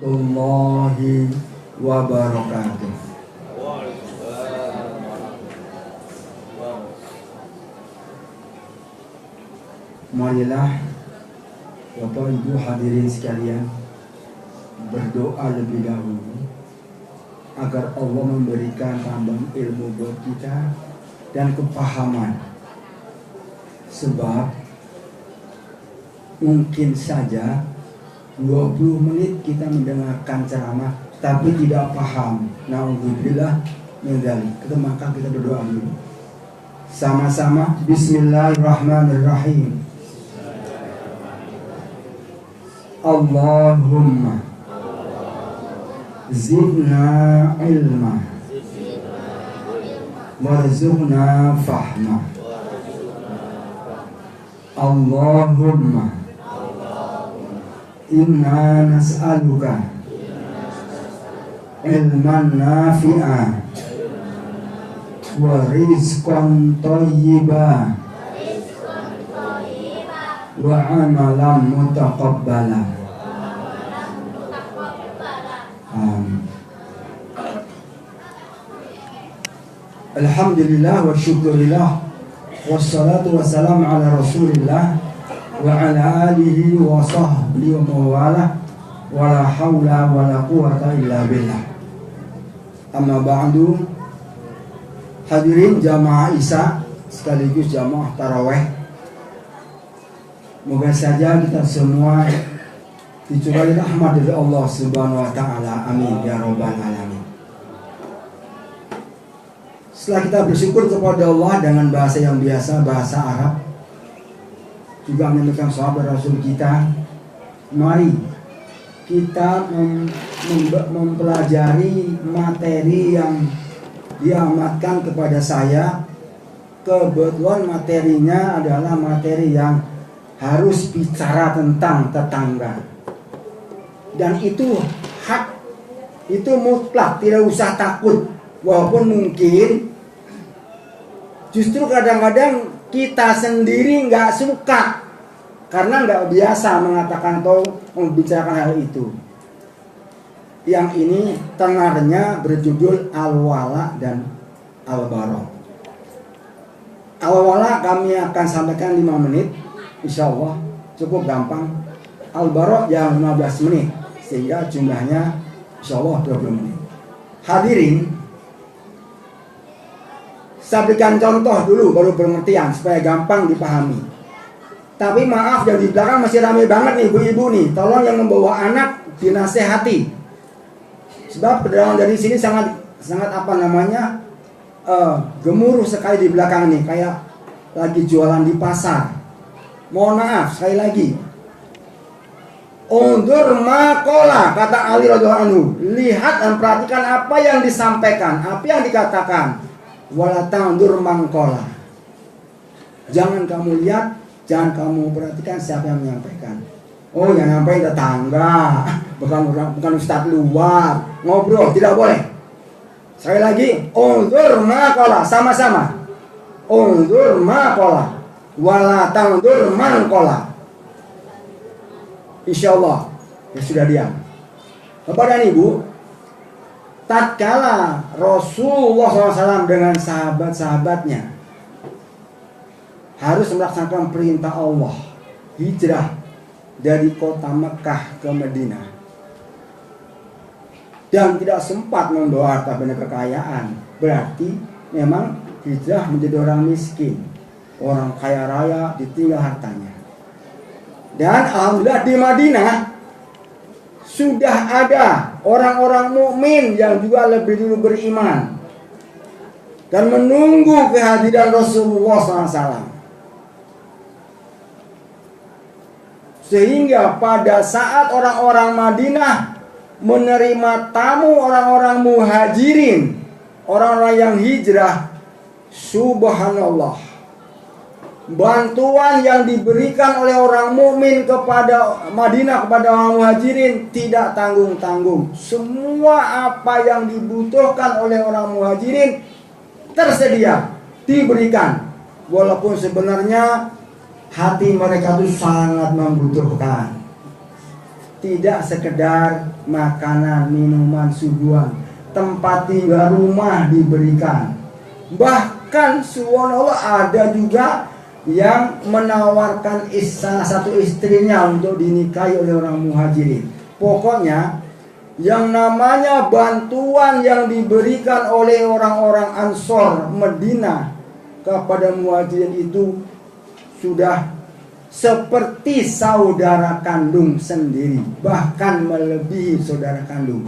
warahmatullahi wabarakatuh. Marilah Bapak Ibu hadirin sekalian berdoa lebih dahulu agar Allah memberikan tambang ilmu buat kita dan kepahaman. Sebab mungkin saja 20 menit kita mendengarkan ceramah tapi tidak paham. Na'udzubillah min dzalik. Maka kita berdoa dulu. Sama-sama bismillahirrahmanirrahim. Allahumma zidna ilma warzuqna fahma. Allahumma inna nas'aluka ilman nafi'a wa rizqan thayyiba wa amalan mutaqabbala. Alhamdulillah wa syukurillah wassalatu wassalamu ala rasulillah wa ala alihi wa sahbihi wa mawala wa la hawla wa la quwata illa billah. Amma ba'du. Hadirin jamaah Isya sekaligus jamaah tarawih, moga saja kita semua dicurahi rahmat dari Allah Subhanahu wa taala. Amin ya rabbal alamin. Setelah kita bersyukur kepada Allah dengan bahasa yang biasa, bahasa Arab, juga menyampaikan sahabat Rasul kita, mari kita mempelajari materi yang diamatkan kepada saya. Kebetulan materinya adalah materi yang harus bicara tentang tetangga. Dan itu hak, itu mutlak, tidak usah takut. Walaupun mungkin justru kadang-kadang kita sendiri nggak suka karena nggak biasa mengatakan atau membicarakan hal itu. Yang ini tenarnya berjudul Al-Wala dan Al-Bara. Al-Wala kami akan sampaikan 5 menit, insya Allah cukup gampang. Al-Bara yang 15 menit, sehingga jumlahnya insya Allah 20 menit. Hadirin, saya berikan contoh dulu baru pengertian supaya gampang dipahami. Tapi maaf, yang di belakang masih ramai banget nih ibu-ibu nih. Tolong yang membawa anak dinasehati. Sebab kedatangan dari sini sangat gemuruh sekali di belakang nih, kayak lagi jualan di pasar. Mohon maaf sekali lagi. Undur makola, kata Ali radhiyallahu anhu. Lihat dan perhatikan apa yang disampaikan, apa yang dikatakan. Wala tandur mangkola. Jangan kamu lihat, jangan kamu perhatikan siapa yang menyampaikan. Oh, yang nyampaikan tetangga, bukan ustadz luar. Ngobrol tidak boleh. Sekali lagi, undur makola, sama-sama. Undur makola, wala tandur mangkola. Insyaallah ya sudah diam. Bapak dan Ibu, tatkala Rasulullah SAW dengan sahabat-sahabatnya harus melaksanakan perintah Allah, hijrah dari kota Mekah ke Madinah, dan tidak sempat membawa harta benda kekayaan, berarti memang hijrah menjadi orang miskin. Orang kaya raya ditinggal hartanya. Dan alhamdulillah di Madinah sudah ada orang-orang mukmin yang juga lebih dulu beriman dan menunggu kehadiran Rasulullah SAW. Sehingga pada saat orang-orang Madinah menerima tamu orang-orang muhajirin, orang-orang yang hijrah, subhanallah, bantuan yang diberikan oleh orang mukmin kepada Madinah, kepada orang muhajirin tidak tanggung-tanggung. Semua apa yang dibutuhkan oleh orang muhajirin tersedia, diberikan. Walaupun sebenarnya hati mereka itu sangat membutuhkan. tidak sekedar makanan, minuman, suguhan, tempat tinggal, rumah diberikan. Bahkan subhanallah ada juga yang menawarkan salah satu istrinya untuk dinikahi oleh orang muhajirin. Pokoknya yang namanya bantuan yang diberikan oleh orang-orang Ansor Medina kepada muhajirin itu sudah seperti saudara kandung sendiri, bahkan melebihi saudara kandung.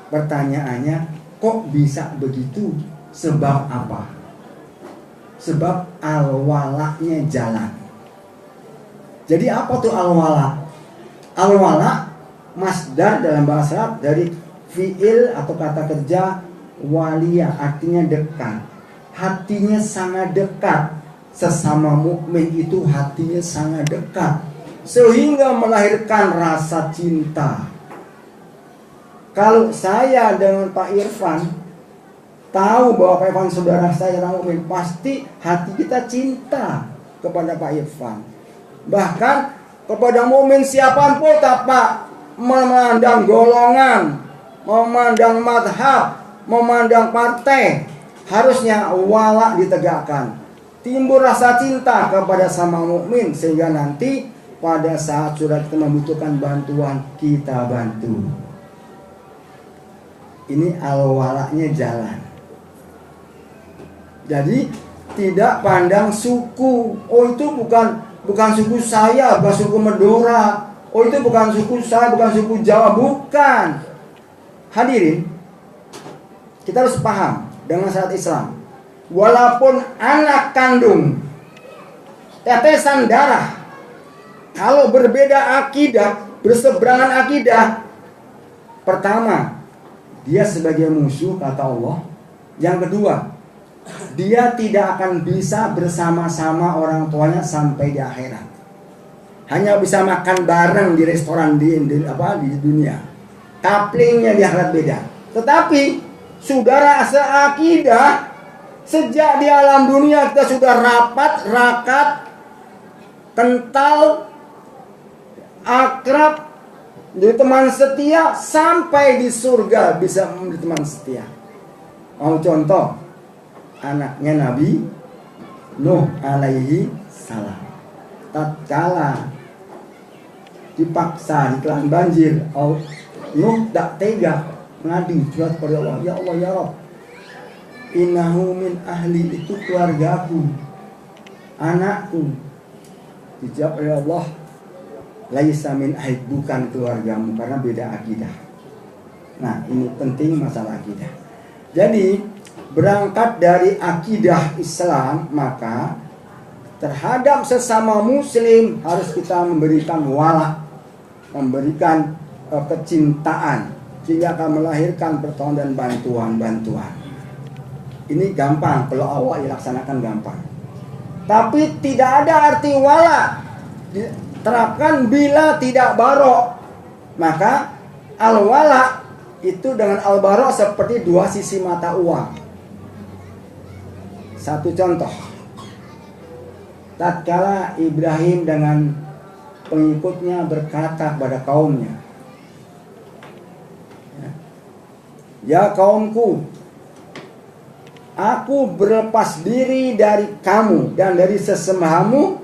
Pertanyaannya, kok bisa begitu? Sebab apa? Sebab al-wala'nya jalan. Jadi apa tuh al-wala'? Al-wala' masdar dalam bahasa Arab dari fi'il atau kata kerja waliya, artinya dekat. Hatinya sangat dekat. Sesama mukmin itu hatinya sangat dekat, sehingga melahirkan rasa cinta. Kalau saya dengan Pak Irfan tahu bahwa Pak Irfan saudara saya orang mukmin, pasti hati kita cinta kepada Pak Irfan. Bahkan kepada mukmin siapapun, tanpa memandang golongan, memandang madhab, memandang partai, harusnya wala ditegakkan. Timbul rasa cinta kepada sama mukmin, sehingga nanti pada saat saudara kita membutuhkan bantuan, kita bantu. Ini al-wala'nya jalan. Jadi tidak pandang suku. Oh itu bukan suku saya, bukan suku Madura. Oh itu bukan suku saya, bukan suku Jawa, bukan. Hadirin, kita harus paham dengan syariat Islam. Walaupun anak kandung, tetesan darah, kalau berbeda akidah, berseberangan akidah, pertama, dia sebagai musuh kata Allah. Yang kedua, dia tidak akan bisa bersama-sama orang tuanya sampai di akhirat. Hanya bisa makan bareng di restoran di dunia. Kaplingnya di akhirat beda. Tetapi saudara seakidah, sejak di alam dunia kita sudah rakat, kental, akrab, jadi teman setia, sampai di surga bisa menjadi teman setia. Mau contoh, anaknya Nabi Nuh alaihi salam. Tatkala dipaksa ditelan banjir, Nuh tak tega mengadu curhat kepada Allah, ya Allah ya Rabb, innahu min ahli, itu keluargaku, anakku. Dijawab oleh Allah, laisa min ahli, bukan keluargamu, karena beda akidah. Nah ini penting masalah akidah. Jadi berangkat dari akidah Islam, maka terhadap sesama muslim harus kita memberikan wala, memberikan kecintaan, sehingga akan melahirkan pertolongan dan bantuan. Ini gampang, kalau awal dilaksanakan gampang. Tapi tidak ada arti wala diterapkan bila tidak barok. Maka al-wala itu dengan al-barok seperti dua sisi mata uang. Satu contoh, tatkala Ibrahim dengan pengikutnya berkata kepada kaumnya, ya kaumku, aku berlepas diri dari kamu dan dari sesembahamu.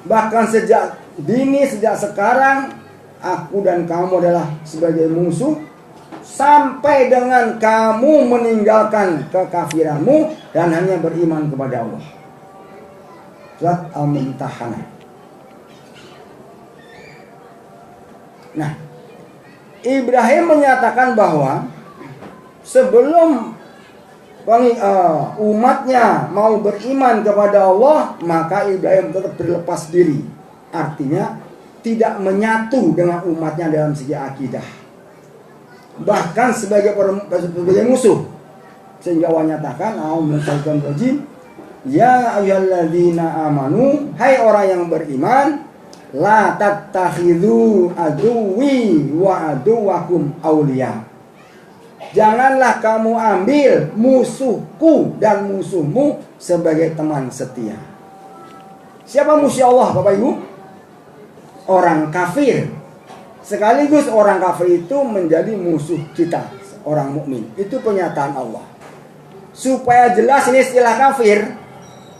Bahkan sejak dini, sejak sekarang, aku dan kamu adalah sebagai musuh, sampai dengan kamu meninggalkan kekafiranmu dan hanya beriman kepada Allah. Surat Al-Mumtahanah. Nah, Ibrahim menyatakan bahwa sebelum umatnya mau beriman kepada Allah, maka Ibrahim tetap berlepas diri. Artinya tidak menyatu dengan umatnya dalam segi akidah, bahkan sebagai musuh. Sehingga Allah nyatakan, ya ayyuhalladzina amanu, hai orang yang beriman, la tattakhidhu aduwi wa aduwakum awliya. Janganlah kamu ambil musuhku dan musuhmu sebagai teman setia. Siapa musuh Allah, Bapak Ibu? Orang kafir. Sekaligus orang kafir itu menjadi musuh kita, orang mukmin. Itu pernyataan Allah. Supaya jelas ini istilah kafir,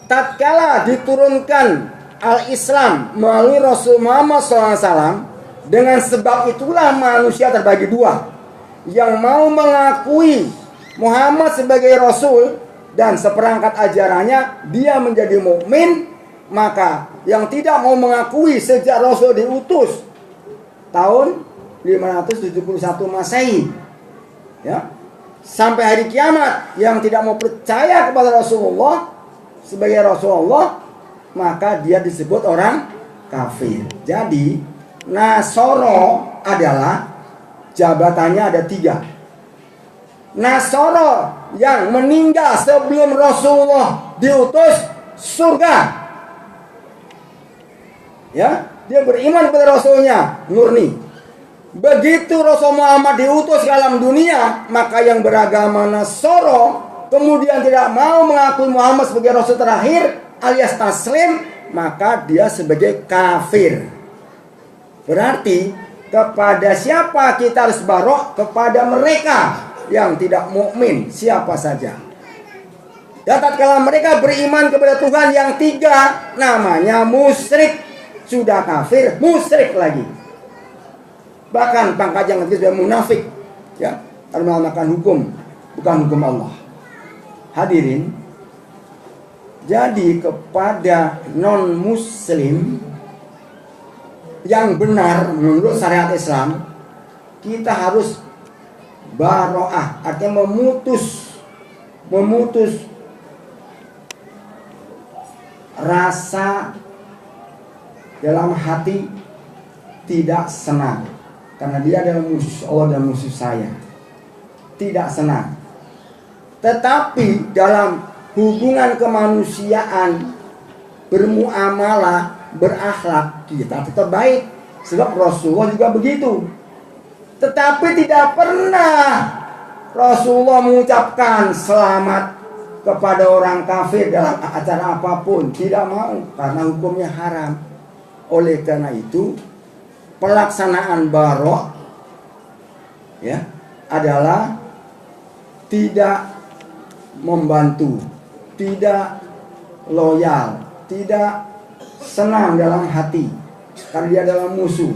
tatkala diturunkan al-Islam melalui Rasul Muhammad SAW, dengan sebab itulah manusia terbagi dua. Yang mau mengakui Muhammad sebagai Rasul dan seperangkat ajarannya, dia menjadi mukmin. Maka yang tidak mau mengakui sejak Rasul diutus tahun 571 Masehi, ya, sampai hari kiamat, yang tidak mau percaya kepada Rasulullah sebagai Rasulullah, maka dia disebut orang kafir. Jadi Nasoro adalah jabatannya ada 3. Nasoro yang meninggal sebelum Rasulullah diutus, surga. Ya, dia beriman kepada Rasulnya murni. Begitu Rasul Muhammad diutus ke alam dunia, maka yang beragama Nasoro kemudian tidak mau mengakui Muhammad sebagai Rasul terakhir alias taslim, maka dia sebagai kafir. Berarti kepada siapa kita harus barok? Kepada mereka yang tidak mukmin, siapa saja. Dan tatkala mereka beriman kepada Tuhan yang 3, namanya musyrik. Sudah kafir, musyrik lagi. Bahkan pangkat yang ketiga sudah munafik, ya, karena melakukan hukum bukan hukum Allah. Hadirin, jadi kepada non muslim yang benar menurut syariat Islam, kita harus baro'ah, artinya memutus rasa dalam hati tidak senang, karena dia adalah musuh Allah dan musuh saya. Tidak senang. Tetapi dalam hubungan kemanusiaan, bermuamalah, berakhlak, kita tetap baik. Sebab Rasulullah juga begitu. Tetapi tidak pernah Rasulullah mengucapkan selamat kepada orang kafir dalam acara apapun. Tidak mau, karena hukumnya haram. Oleh karena itu, pelaksanaan barok, ya, adalah tidak membantu, tidak loyal, tidak senang dalam hati, karena dia adalah musuh.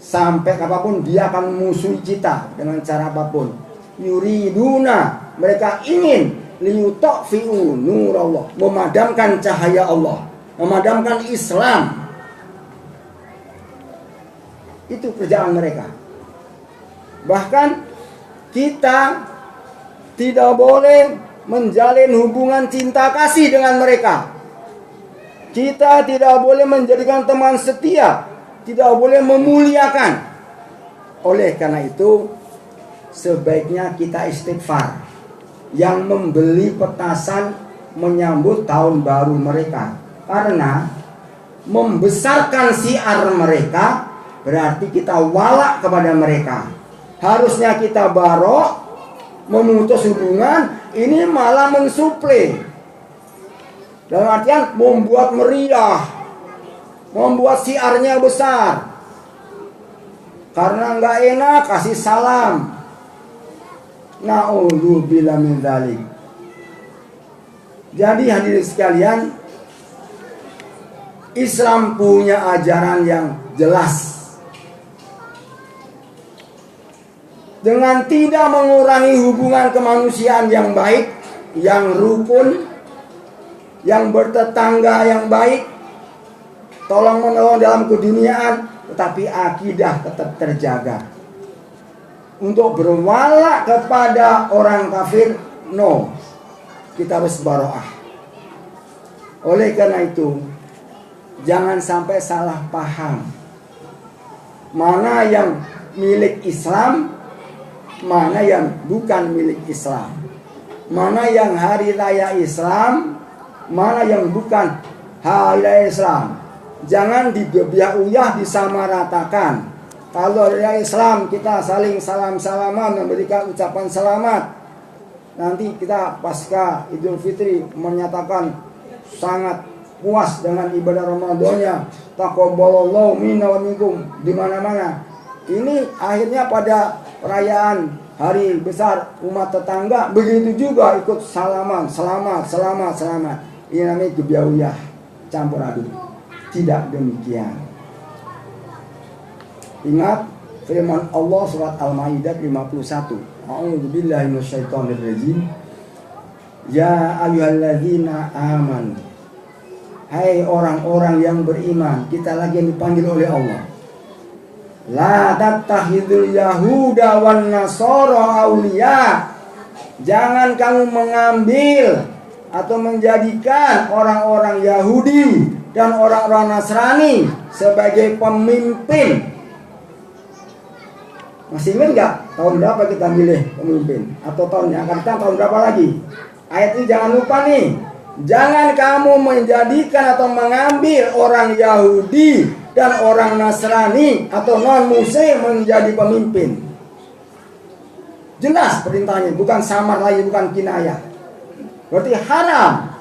Sampai apapun dia akan musuhi kita dengan cara apapun. Yuriduna, mereka ingin liyutfi'u nurallah, memadamkan cahaya Allah, memadamkan Islam. Itu kerjaan mereka. Bahkan kita tidak boleh menjalin hubungan cinta kasih dengan mereka. Kita tidak boleh menjadikan teman setia, tidak boleh memuliakan. Oleh karena itu, sebaiknya kita istighfar yang membeli petasan menyambut tahun baru mereka. Karena membesarkan syiar mereka berarti kita walak kepada mereka. Harusnya kita barok, memutus hubungan, ini malah mensuplai. Dalam artian membuat meriah, membuat syiarnya besar. Karena nggak enak kasih salam. Na'udzubillah min dzalik. Jadi hadirin sekalian, Islam punya ajaran yang jelas. Dengan tidak mengurangi hubungan kemanusiaan yang baik, yang rukun, yang bertetangga yang baik, tolong menolong dalam keduniaan, tetapi akidah tetap terjaga. Untuk berwala kepada orang kafir, no, kita harus baro'ah. Oleh karena itu, jangan sampai salah paham. Mana yang milik Islam, mana yang bukan milik Islam, mana yang hari raya Islam, mana yang bukan hari raya Islam. Jangan digebiah-uyah, disamaratakan. Kalau hari Islam kita saling salam-salaman, memberikan ucapan selamat. Nanti kita pasca Idul Fitri menyatakan sangat puas dengan ibadah Ramadannya. Taqabbalallahu minna wa minkum, di mana-mana. Ini akhirnya pada perayaan hari besar umat tetangga begitu juga ikut salaman, selamat. Ini namanya gebiauyah, campur aduk. Tidak demikian. Ingat firman Allah surat Al-Maidah 51. A'udzubillahi minasyaitonirrajim. Ya ayyuhalladzina amanu. Hai orang-orang yang beriman, kita lagi yang dipanggil oleh Allah. La tattakhidul yahuda wan nasara auliya. Jangan kamu mengambil atau menjadikan orang-orang Yahudi dan orang-orang Nasrani sebagai pemimpin. Masih ingat nggak tahun berapa kita milih pemimpin? Atau tahun yang akan datang tahun berapa lagi? Ayat ini jangan lupa nih. Jangan kamu menjadikan atau mengambil orang Yahudi dan orang Nasrani atau non-Muslim menjadi pemimpin. Jelas perintahnya, bukan samar lagi, bukan kinayah. Berarti haram.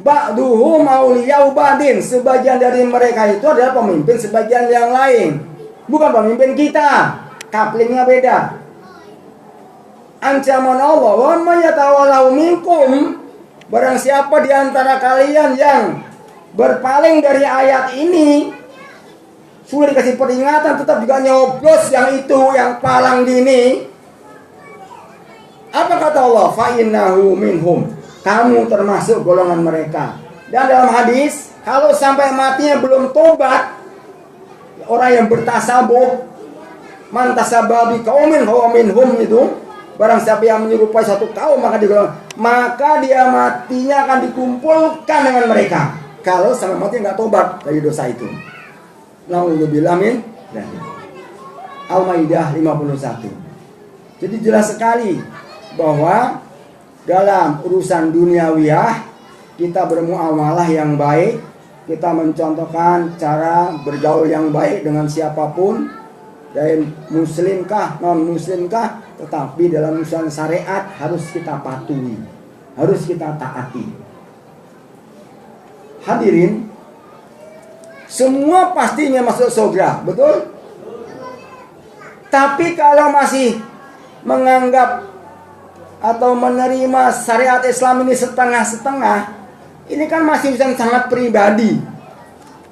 Ba'duhum auliya'u ba'din. Sebagian dari mereka itu adalah pemimpin sebagian yang lain. Bukan pemimpin kita. Kaplingnya beda. Ancaman Allah, wa may yatawallahu minkum, barang siapa di antara kalian yang berpaling dari ayat ini, sudah dikasih peringatan tetap juga nyoblos yang itu, yang palang dini. Apa kata Allah? Fa innahu minhum. Kamu termasuk golongan mereka. Dan dalam hadis, kalau sampai matinya belum tobat, orang yang bertasabuh, man tasababi qaumin huwa minhum itu, barang siapa yang menyerupai satu kaum maka dia matinya akan dikumpulkan dengan mereka. Kalau sampai mati nggak tobat dari dosa itu. Nauzubillah min dzalik. Al-Maidah 51. Jadi jelas sekali bahwa dalam urusan duniawiyah kita bermuamalah yang baik, kita mencontohkan cara bergaul yang baik dengan siapapun, dari muslimkah, non-muslimkah, tetapi dalam urusan syariat harus kita patuhi, harus kita taati. Hadirin, semua pastinya masuk surga, betul? Tapi kalau masih menganggap atau menerima syariat Islam ini setengah-setengah, ini kan masih urusan sangat pribadi,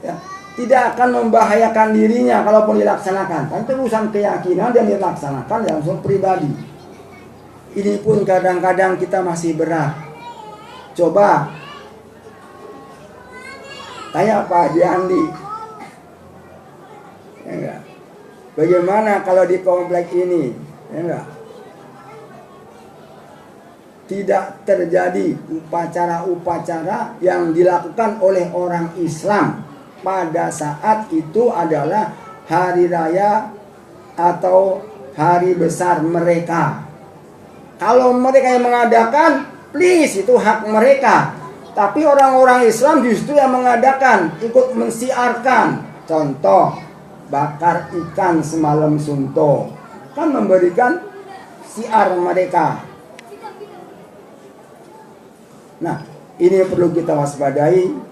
ya. Tidak akan membahayakan dirinya kalaupun dilaksanakan. Kan itu urusan keyakinan dan dilaksanakan langsung pribadi. Ini pun kadang-kadang kita masih berat. Coba tanya Pak Haji Andi, ya enggak? Bagaimana kalau di komplek ini, ya enggak? Tidak terjadi upacara-upacara yang dilakukan oleh orang Islam pada saat itu adalah hari raya atau hari besar mereka. Kalau mereka yang mengadakan, please, itu hak mereka. Tapi orang-orang Islam justru yang mengadakan, ikut mensiarkan. Contoh, bakar ikan semalam suntuk, kan memberikan siar mereka. Nah, ini perlu kita waspadai.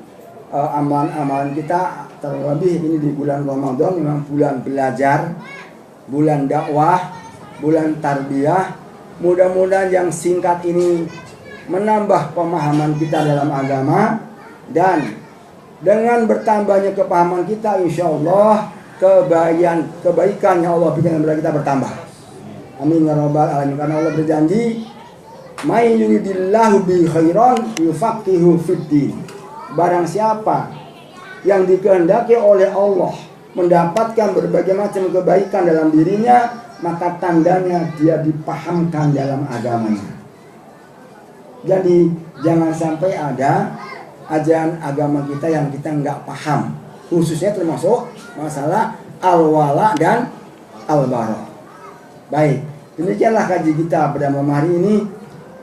Amalan-amalan kita, terlebih ini di bulan Ramadan, memang bulan belajar, bulan dakwah, bulan tarbiyah. Mudah-mudahan yang singkat ini menambah pemahaman kita dalam agama, dan dengan bertambahnya kepahaman kita, insya Allah kebaikan yang Allah berikan kepada kita bertambah. Amin ya rabbal alamin. Karena Allah berjanji, may yuridillahu bi khairan yufaqihu fiddin. Barang siapa yang dikehendaki oleh Allah mendapatkan berbagai macam kebaikan dalam dirinya, maka tandanya dia dipahamkan dalam agamanya. Jadi jangan sampai ada ajaran agama kita yang kita nggak paham, khususnya termasuk masalah al-wala dan al-bara. Baik, demikianlah kaji kita pada malam hari ini.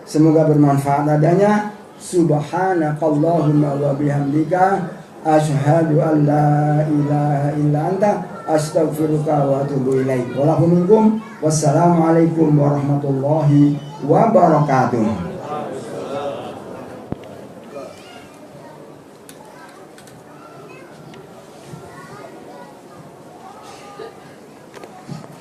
Semoga bermanfaat adanya. Subhanakallahumma wa bihamdika asyhadu an la ilaha illa anta astaghfiruka wa atubu ilaik. Wassalamualaikum warahmatullahi wabarakatuh.